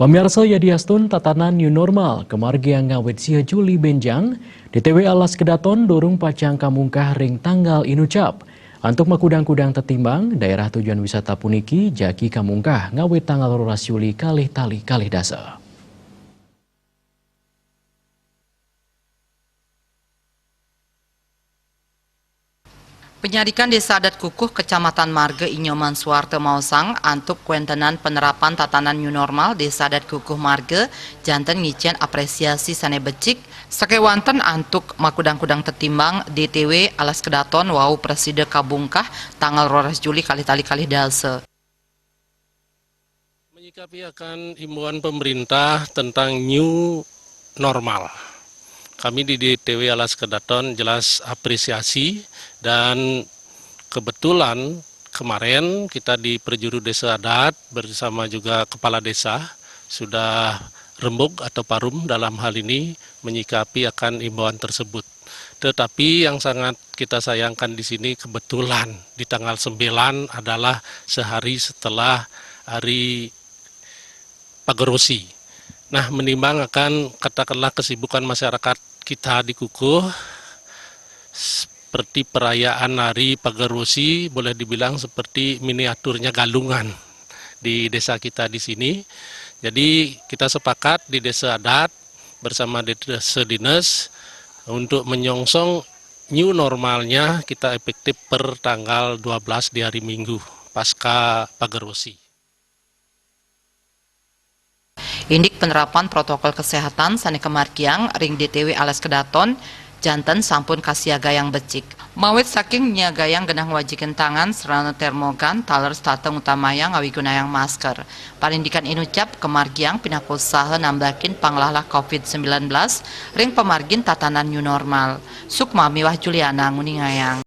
Pemirsa Yadiastun tatanan new normal kemargian ngawit sia Juli Benjang DTW alas kedaton dorong pacang kamungkah ring tanggal inucap. Untuk makudang-kudang tetimbang daerah tujuan wisata puniki jaki kamungkah ngawit tanggal 12 Juli kalih tali kalih dasa. Penyadikan Desa Adat Kukuh Kecamatan Marga Inyoman Suarte Mausang antuk kuentenan penerapan tatanan new normal Desa Adat Kukuh Marga janten ngician apresiasi sane becik sakewanten antuk makudang-kudang tetimbang DTW alas kedaton wau preside kabungkah tanggal 12 Juli kalih tali kalih dasa. Menyikapi akan himbauan pemerintah tentang new normal. Kami di DTW Alas Kedaton jelas apresiasi dan kebetulan kemarin kita di Perjuru Desa Adat bersama juga Kepala Desa sudah rembuk atau parum dalam hal ini menyikapi akan himbauan tersebut. Tetapi yang sangat kita sayangkan di sini kebetulan di tanggal 9 adalah sehari setelah hari Pagerosi. Nah, menimbang akan katakanlah kesibukan masyarakat kita di Kukuh seperti perayaan hari Pagerosi, boleh dibilang seperti miniaturnya galungan di desa kita di sini. Jadi kita sepakat di Desa Adat bersama Desa Dinas untuk menyongsong new normalnya kita efektif per tanggal 12 di hari Minggu pasca Pagerosi. Indik penerapan protokol kesehatan sane kemargiang ring DTW alas kedaton janten sampun kasiaga yang becik. Mawit saking nyagayang genah wajikan tangan serana termogan taler stateng utamaya ngawigunayang masker. Parindikan inucap kemargiang pinakusaha nambakin panglalah COVID-19 ring pemargin tatanan new normal. Sukma Miwah Juliana nguningayang.